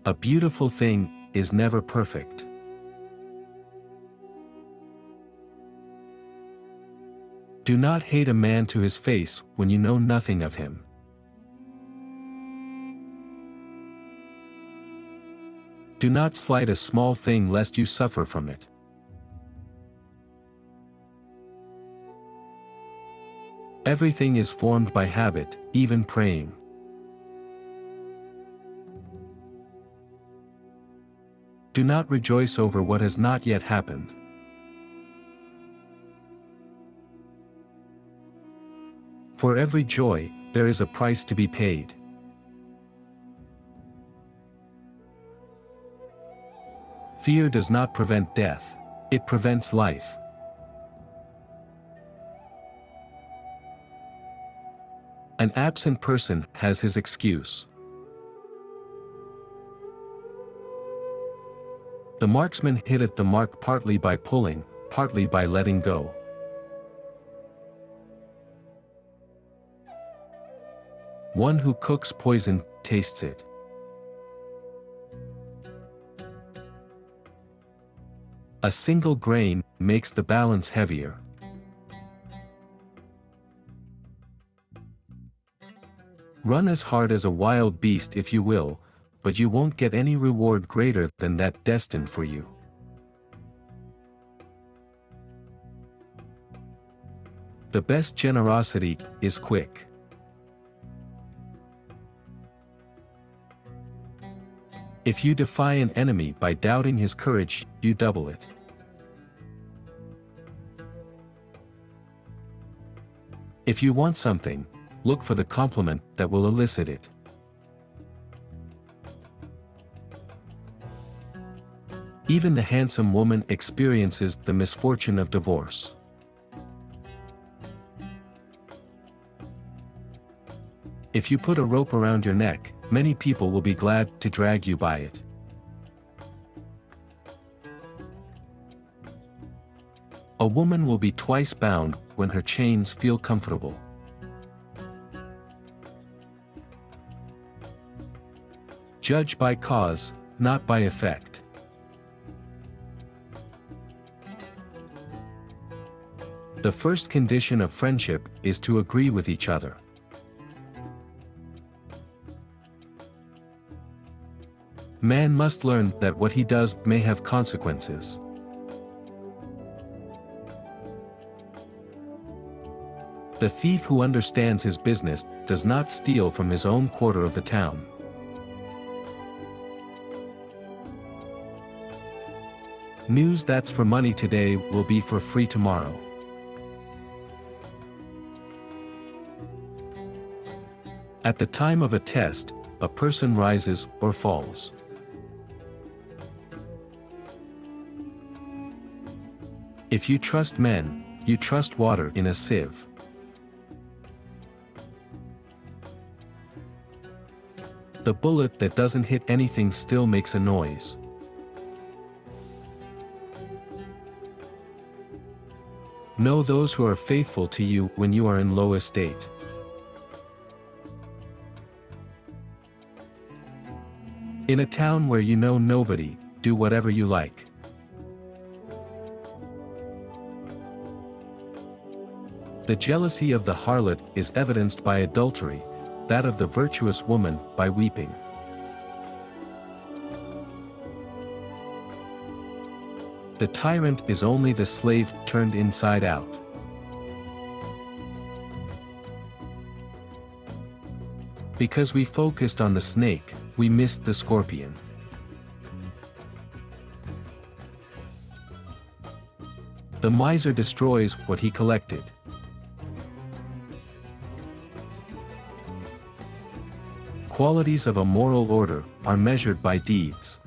A beautiful thing is never perfect. Do not hate a man to his face when you know nothing of him. Do not slight a small thing lest you suffer from it. Everything is formed by habit, even praying. Do not rejoice over what has not yet happened. For every joy, there is a price to be paid. Fear does not prevent death, it prevents life. An absent person has his excuse. The marksman hitteth the mark partly by pulling, partly by letting go. One who cooks poison tastes it. A single grain makes the balance heavier. Run as hard as a wild beast if you will, but you won't get any reward greater than that destined for you. The best generosity is quick. If you defy an enemy by doubting his courage, you double it. If you want something, look for the compliment that will elicit it. Even the handsome woman experiences the misfortune of divorce. If you put a rope around your neck, many people will be glad to drag you by it. A woman will be twice bound when her chains feel comfortable. Judge by cause, not by effect. The first condition of friendship is to agree with each other. Man must learn that what he does may have consequences. The thief who understands his business does not steal from his own quarter of the town. News that's for money today will be for free tomorrow. At the time of a test, a person rises or falls. If you trust men, you trust water in a sieve. The bullet that doesn't hit anything still makes a noise. Know those who are faithful to you when you are in low estate. In a town where you know nobody, do whatever you like. The jealousy of the harlot is evidenced by adultery, that of the virtuous woman by weeping. The tyrant is only the slave turned inside out. Because we focused on the snake, we missed the scorpion. The miser destroys what he collected. Qualities of a moral order are measured by deeds.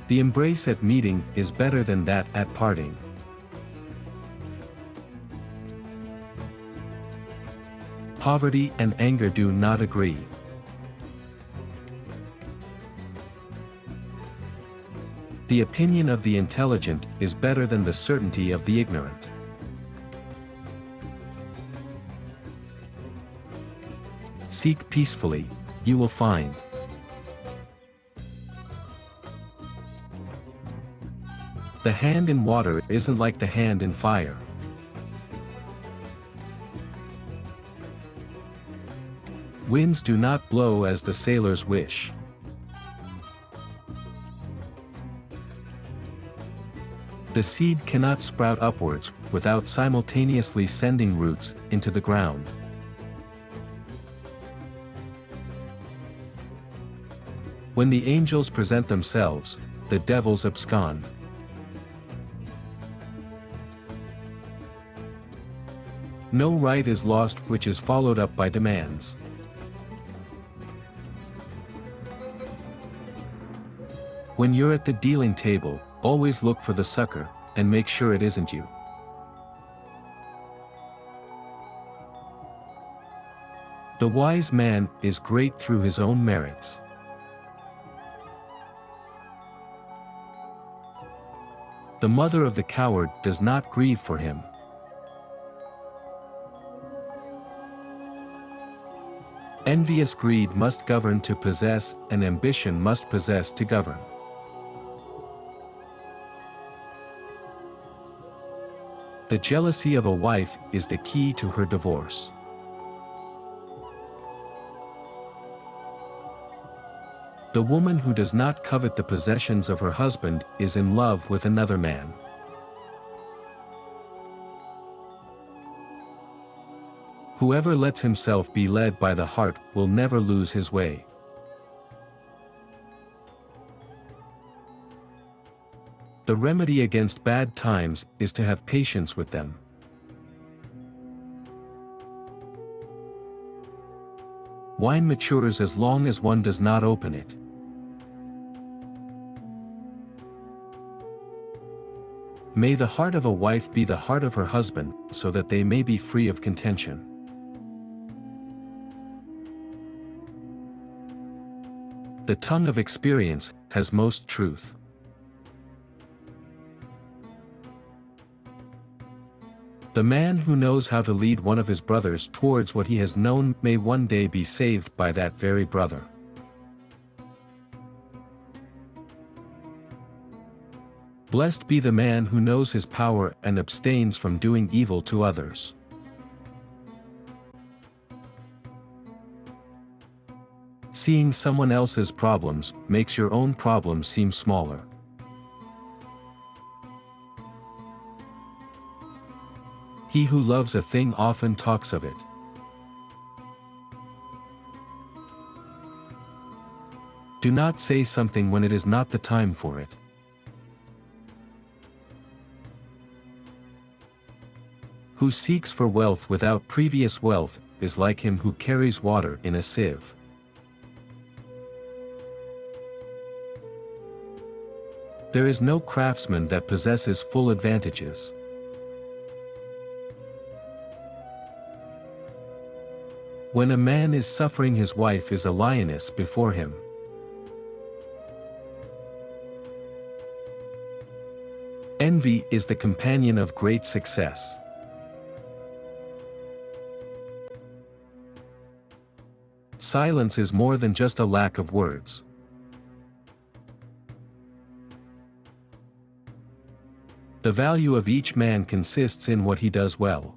The embrace at meeting is better than that at parting. Poverty and anger do not agree. The opinion of the intelligent is better than the certainty of the ignorant. Seek peacefully, you will find. The hand in water isn't like the hand in fire. Winds do not blow as the sailors wish. The seed cannot sprout upwards without simultaneously sending roots into the ground. When the angels present themselves, the devils abscond. No right is lost which is followed up by demands. When you're at the dealing table, always look for the sucker, and make sure it isn't you. The wise man is great through his own merits. The mother of the coward does not grieve for him. Envious greed must govern to possess, and ambition must possess to govern. The jealousy of a wife is the key to her divorce. The woman who does not covet the possessions of her husband is in love with another man. Whoever lets himself be led by the heart will never lose his way. The remedy against bad times is to have patience with them. Wine matures as long as one does not open it. May the heart of a wife be the heart of her husband, so that they may be free of contention. The tongue of experience has most truth. The man who knows how to lead one of his brothers towards what he has known may one day be saved by that very brother. Blessed be the man who knows his power and abstains from doing evil to others. Seeing someone else's problems makes your own problems seem smaller. He who loves a thing often talks of it. Do not say something when it is not the time for it. Who seeks for wealth without previous wealth is like him who carries water in a sieve. There is no craftsman that possesses full advantages. When a man is suffering, his wife is a lioness before him. Envy is the companion of great success. Silence is more than just a lack of words. The value of each man consists in what he does well.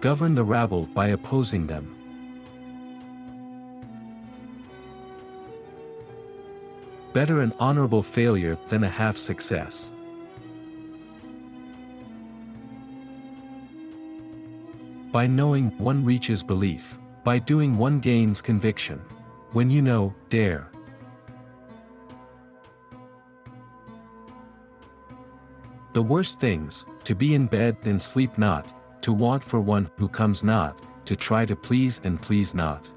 Govern the rabble by opposing them. Better an honorable failure than a half success. By knowing, one reaches belief. By doing, one gains conviction. When you know, dare. The worst things, to be in bed and sleep not, to want for one who comes not, to try to please and please not.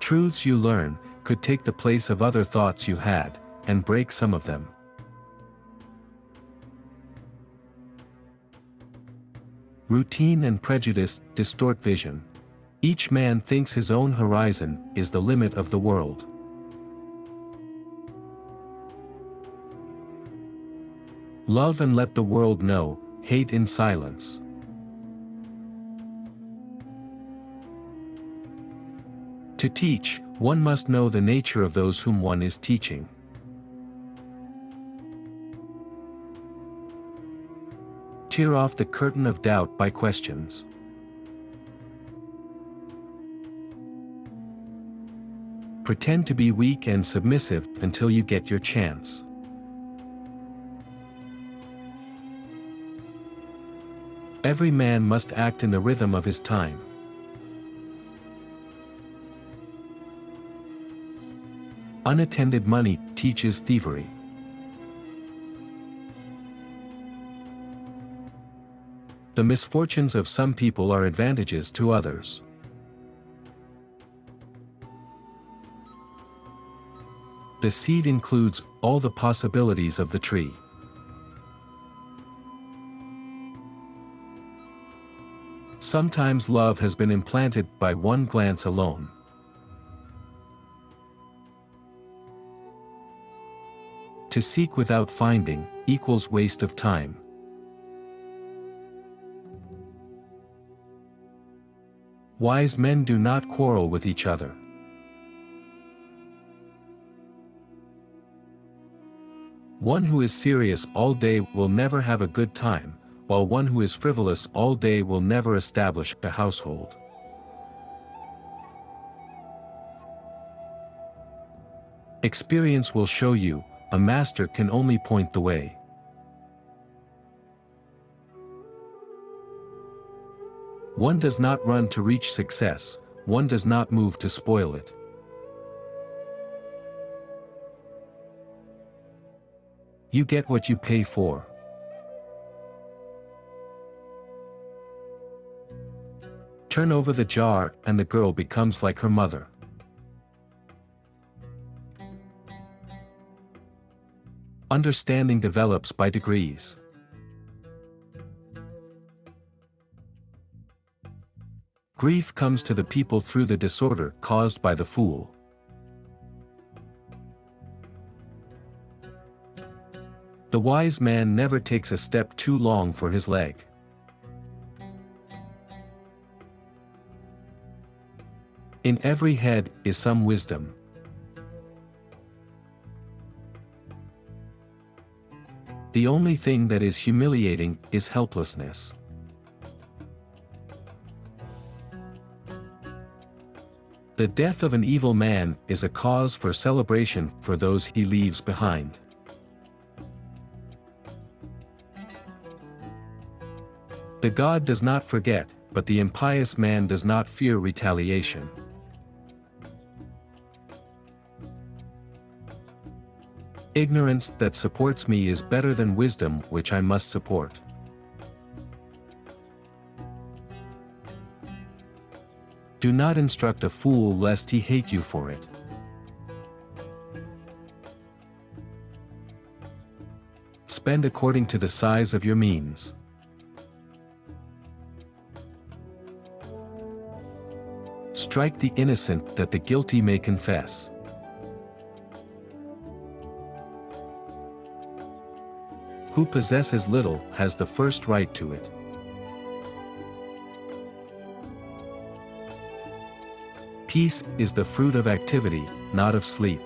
Truths you learn could take the place of other thoughts you had, and break some of them. Routine and prejudice distort vision. Each man thinks his own horizon is the limit of the world. Love and let the world know, hate in silence. To teach, one must know the nature of those whom one is teaching. Tear off the curtain of doubt by questions. Pretend to be weak and submissive until you get your chance. Every man must act in the rhythm of his time. Unattended money teaches thievery. The misfortunes of some people are advantages to others. The seed includes all the possibilities of the tree. Sometimes love has been implanted by one glance alone. To seek without finding equals waste of time. Wise men do not quarrel with each other. One who is serious all day will never have a good time, while one who is frivolous all day will never establish a household. Experience will show you, a master can only point the way. One does not run to reach success, one does not move to spoil it. You get what you pay for. Turn over the jar and the girl becomes like her mother. Understanding develops by degrees. Grief comes to the people through the disorder caused by the fool. The wise man never takes a step too long for his leg. In every head is some wisdom. The only thing that is humiliating is helplessness. The death of an evil man is a cause for celebration for those he leaves behind. The God does not forget, but the impious man does not fear retaliation. Ignorance that supports me is better than wisdom which I must support. Do not instruct a fool lest he hate you for it. Spend according to the size of your means. Strike the innocent that the guilty may confess. Who possesses little has the first right to it. Peace is the fruit of activity, not of sleep.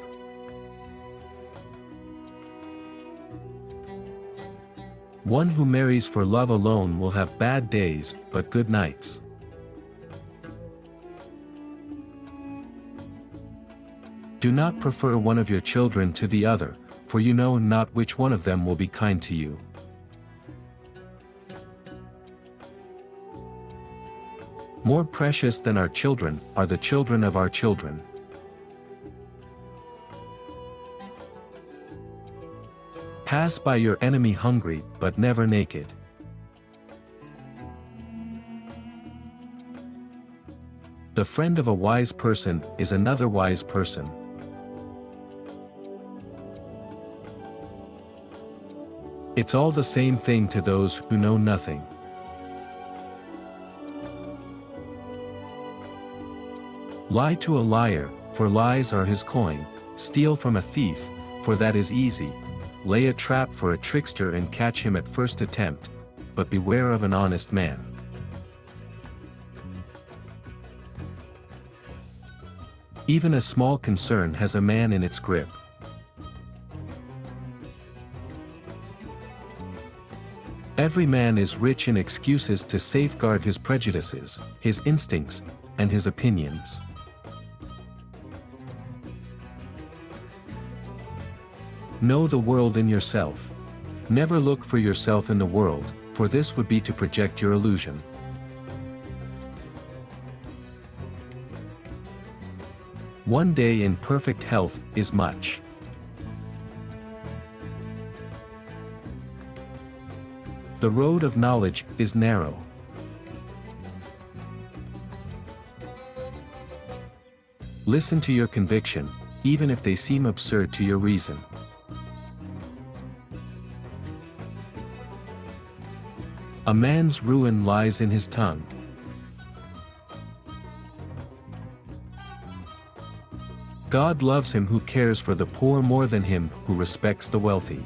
One who marries for love alone will have bad days, but good nights. Do not prefer one of your children to the other, for you know not which one of them will be kind to you. More precious than our children are the children of our children. Pass by your enemy hungry, but never naked. The friend of a wise person is another wise person. It's all the same thing to those who know nothing. Lie to a liar, for lies are his coin, steal from a thief, for that is easy, lay a trap for a trickster and catch him at first attempt, but beware of an honest man. Even a small concern has a man in its grip. Every man is rich in excuses to safeguard his prejudices, his instincts, and his opinions. Know the world in yourself. Never look for yourself in the world, for this would be to project your illusion. One day in perfect health is much. The road of knowledge is narrow. Listen to your conviction, even if they seem absurd to your reason. A man's ruin lies in his tongue. God loves him who cares for the poor more than him who respects the wealthy.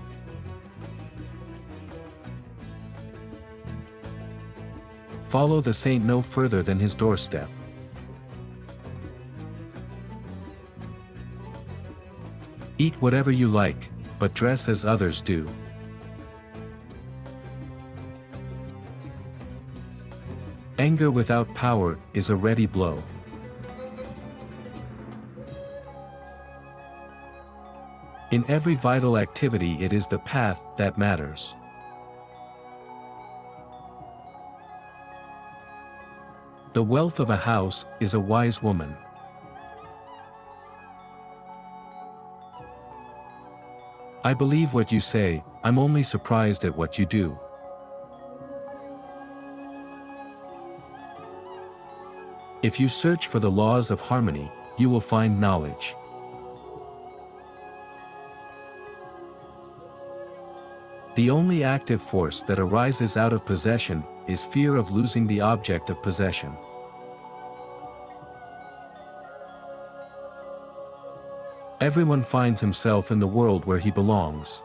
Follow the saint no further than his doorstep. Eat whatever you like, but dress as others do. Anger without power is a ready blow. In every vital activity it is the path that matters. The wealth of a house is a wise woman. I believe what you say, I'm only surprised at what you do. If you search for the laws of harmony, you will find knowledge. The only active force that arises out of possession is fear of losing the object of possession. Everyone finds himself in the world where he belongs.